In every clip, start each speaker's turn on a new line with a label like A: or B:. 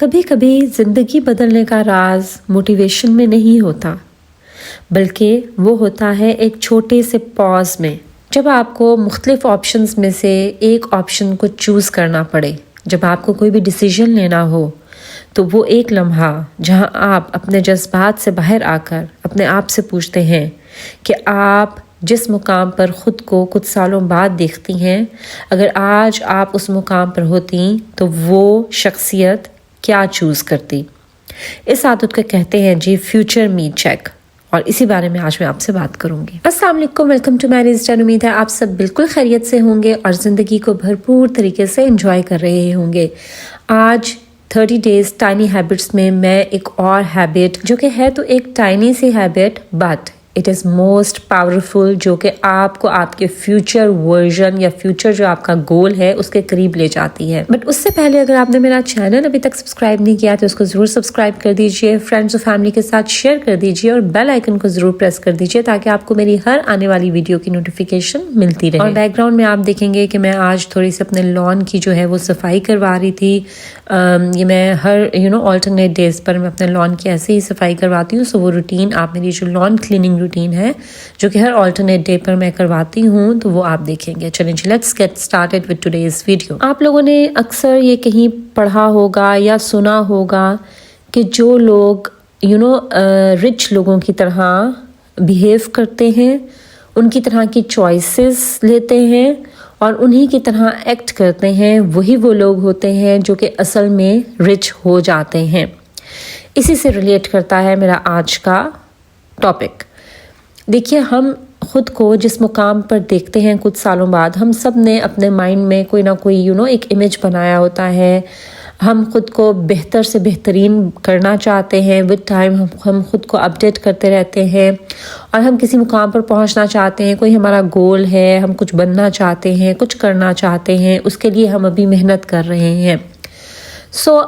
A: کبھی کبھی زندگی بدلنے کا راز موٹیویشن میں نہیں ہوتا، بلکہ وہ ہوتا ہے ایک چھوٹے سے پاز میں، جب آپ کو مختلف آپشنز میں سے ایک آپشن کو چوز کرنا پڑے، جب آپ کو کوئی بھی ڈیسیژن لینا ہو، تو وہ ایک لمحہ جہاں آپ اپنے جذبات سے باہر آ کر اپنے آپ سے پوچھتے ہیں کہ آپ جس مقام پر خود کو کچھ سالوں بعد دیکھتی ہیں، اگر آج آپ اس مقام پر ہوتی تو وہ شخصیت کیا چوز کرتی؟ اس عادت کو کہتے ہیں جی فیوچر می چیک، اور اسی بارے میں آج میں آپ سے بات کروں گی۔ السلام علیکم، ویلکم ٹو مائی ریزن۔ امید ہے آپ سب بالکل خیریت سے ہوں گے اور زندگی کو بھرپور طریقے سے انجوائے کر رہے ہوں گے۔ آج 30 ڈیز ٹائنی ہیبٹس میں میں ایک اور ہیبٹ جو کہ ہے تو ایک ٹائنی سی habit but it is most powerful, جو کہ آپ کو آپ کے فیوچر ورژن یا فیوچر جو آپ کا گول ہے اس کے قریب لے جاتی ہے۔ بٹ اس سے پہلے اگر آپ نے میرا چینل ابھی تک سبسکرائب نہیں کیا تو اس کو ضرور سبسکرائب کر دیجئے، فرینڈز اور فیملی کے ساتھ شیئر کر دیجئے اور بیل آئیکن کو ضرور پریس کر دیجئے تاکہ آپ کو میری ہر آنے والی ویڈیو کی نوٹیفیکیشن ملتی رہے۔ اور بیک گراؤنڈ میں آپ دیکھیں گے کہ میں آج تھوڑی سی اپنے لان کی جو ہے وہ صفائی کروا رہی تھی۔ یہ میں ہر آلٹرنیٹ ڈیز پر میں اپنے لان کی ایسے ہی صفائی کرواتی ہوں، سو وہ روٹین آپ میری جو لان کلیننگ روٹین ہے جو کہ ہر آلٹرنیٹ ڈے پر میں کرواتی ہوں تو وہ آپ دیکھیں گے۔ چلیں جی let's get started with today's video. آپ لوگوں نے اکثر یہ کہیں پڑھا ہوگا یا سنا ہوگا کہ جو لوگ رچ لوگوں کی طرح بیہیو کرتے ہیں، ان کی طرح کی چوائسز لیتے ہیں اور انہی کی طرح ایکٹ کرتے ہیں، وہی وہ لوگ ہوتے ہیں جو کہ اصل میں رچ ہو جاتے ہیں۔ اسی سے ریلیٹ کرتا ہے میرا آج کا ٹاپک۔ دیکھیے، ہم خود کو جس مقام پر دیکھتے ہیں کچھ سالوں بعد، ہم سب نے اپنے مائنڈ میں کوئی نہ کوئی ایک امیج بنایا ہوتا ہے۔ ہم خود کو بہتر سے بہترین کرنا چاہتے ہیں، ود ٹائم ہم خود کو اپڈیٹ کرتے رہتے ہیں اور ہم کسی مقام پر پہنچنا چاہتے ہیں، کوئی ہمارا گول ہے، ہم کچھ بننا چاہتے ہیں، کچھ کرنا چاہتے ہیں، اس کے لیے ہم ابھی محنت کر رہے ہیں۔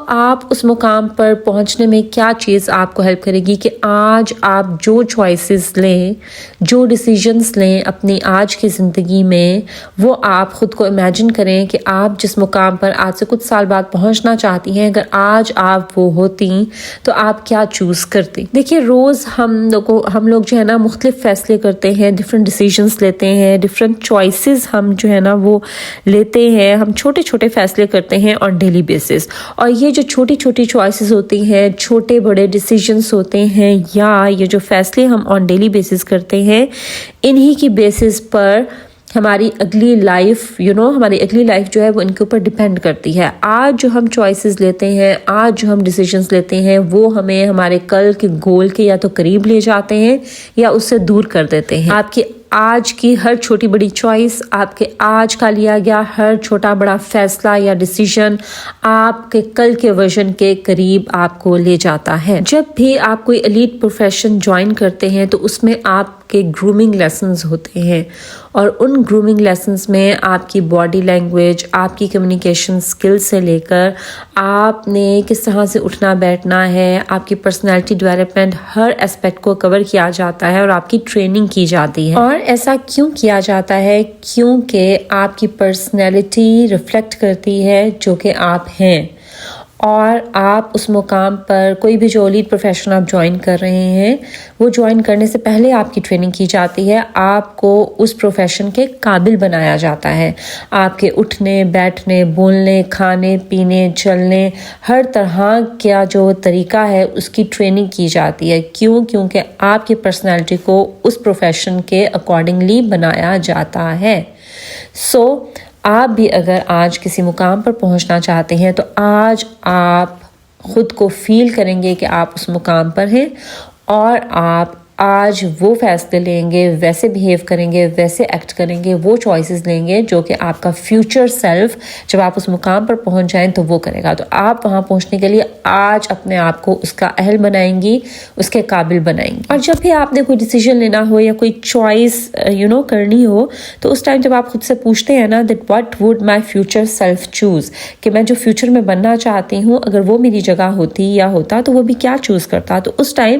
A: آپ اس مقام پر پہنچنے میں کیا چیز آپ کو ہیلپ کرے گی کہ آج آپ جو چوائسز لیں، جو ڈیسیژنز لیں اپنی آج کی زندگی میں، وہ آپ خود کو امیجن کریں کہ آپ جس مقام پر آج سے کچھ سال بعد پہنچنا چاہتی ہیں، اگر آج آپ وہ ہوتی تو آپ کیا چوز کرتی؟ دیکھیے، روز ہم لوگ جو ہے نا مختلف فیصلے کرتے ہیں، ڈفرینٹ ڈیسیژنز لیتے ہیں، ڈفرینٹ چوائسز ہم جو ہے نا وہ لیتے ہیں، ہم چھوٹے چھوٹے فیصلے کرتے ہیں آن ڈیلی بیسس۔ اور یہ جو چھوٹی چھوٹی چوائسز ہوتی ہیں، چھوٹے بڑے ڈیسیژنز ہوتے ہیں، یا یہ جو فیصلے ہم آن ڈیلی بیسس کرتے ہیں، انہی کی بیسس پر ہماری اگلی لائف ہماری اگلی لائف جو ہے وہ ان کے اوپر ڈیپینڈ کرتی ہے۔ آج جو ہم چوائسز لیتے ہیں، آج جو ہم ڈیسیژنز لیتے ہیں، وہ ہمیں ہمارے کل کے گول کے یا تو قریب لے جاتے ہیں یا اس سے دور کر دیتے ہیں۔ آپ کی آج کی ہر چھوٹی بڑی چوائس، آپ کے آج کا لیا گیا ہر چھوٹا بڑا فیصلہ یا ڈیسیژن آپ کے کل کے ورژن کے قریب آپ کو لے جاتا ہے۔ جب بھی آپ کوئی ایلیٹ پروفیشن جوائن کرتے ہیں تو اس میں آپ کے گرومنگ لیسنز ہوتے ہیں، اور ان گرومنگ لیسنز میں آپ کی باڈی لینگویج، آپ کی کمیونیکیشن سکل سے لے کر آپ نے کس طرح سے اٹھنا بیٹھنا ہے، آپ کی پرسنالٹی ڈیولپمنٹ، ہر اسپیکٹ کو کور کیا جاتا ہے اور آپ کی ٹریننگ کی جاتی ہے۔ اور ایسا کیوں کیا جاتا ہے؟ کیونکہ آپ کی پرسنالٹی ریفلیکٹ کرتی ہے جو کہ آپ ہیں، اور آپ اس مقام پر کوئی بھی جو لیڈ پروفیشن آپ جوائن کر رہے ہیں، وہ جوائن کرنے سے پہلے آپ کی ٹریننگ کی جاتی ہے، آپ کو اس پروفیشن کے قابل بنایا جاتا ہے۔ آپ کے اٹھنے بیٹھنے، بولنے، کھانے پینے، چلنے، ہر طرح کا جو طریقہ ہے اس کی ٹریننگ کی جاتی ہے۔ کیونکہ آپ کی پرسنالٹی کو اس پروفیشن کے اکارڈنگلی بنایا جاتا ہے۔ آپ بھی اگر آج کسی مقام پر پہنچنا چاہتے ہیں تو آج آپ خود کو فیل کریں گے کہ آپ اس مقام پر ہیں، اور آپ آج وہ فیصلے لیں گے، ویسے بیہیو کریں گے، ویسے ایکٹ کریں گے، وہ چوائسز لیں گے جو کہ آپ کا فیوچر سیلف جب آپ اس مقام پر پہنچ جائیں تو وہ کرے گا۔ تو آپ وہاں پہنچنے کے لیے آج اپنے آپ کو اس کا اہل بنائیں گی، اس کے قابل بنائیں گی۔ اور جب بھی آپ نے کوئی ڈیسیژن لینا ہو یا کوئی چوائس کرنی ہو تو اس ٹائم جب آپ خود سے پوچھتے ہیں نا that what would my future self choose, کہ میں جو فیوچر میں بننا چاہتی ہوں اگر وہ میری جگہ ہوتی یا ہوتا تو وہ بھی کیا چوز کرتا، تو اس time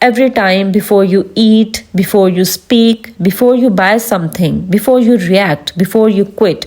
A: Every time, before you eat, before you speak, before you buy something, before you react, before you quit,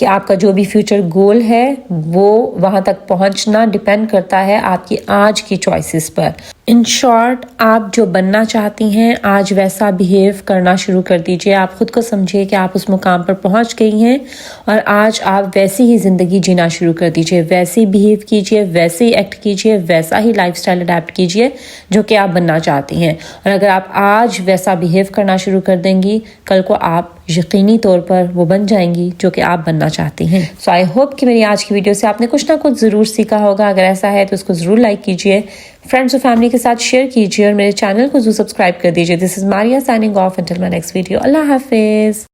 A: کہ آپ کا جو بھی فیوچر گول ہے وہ وہاں تک پہنچنا ڈیپینڈ کرتا ہے آپ کی آج کی چوائسز پر. ان شارٹ آپ جو بننا چاہتی ہیں آج ویسا بیہیو کرنا شروع کر دیجئے. آپ خود کو سمجھیے کہ آپ اس مقام پر پہنچ گئی ہیں اور آج آپ ویسی ہی زندگی جینا شروع کر دیجئے. ویسے ہی بیہیو کیجئے, ویسے ہی ایکٹ کیجئے, ویسا ہی لائف سٹائل اڈیپٹ کیجئے جو کہ آپ بننا چاہتی ہیں. اور اگر آپ آج ویسا بیہیو کرنا شروع کر دیں گی, کل کو آپ یقینی طور پر وہ بن جائیں گی جو کہ آپ بننا چاہتی ہیں. سو آئی ہوپ کہ میری آج کی ویڈیو سے آپ نے کچھ نہ کچھ ضرور سیکھا ہوگا. اگر ایسا ہے تو اس کو ضرور لائک کیجئے, فرینڈس اور فیملی کے ساتھ شیئر کیجئے اور میرے چینل کو ضرور سبسکرائب کر دیجئے. This is Maria signing off until my next video. اللہ حافظ.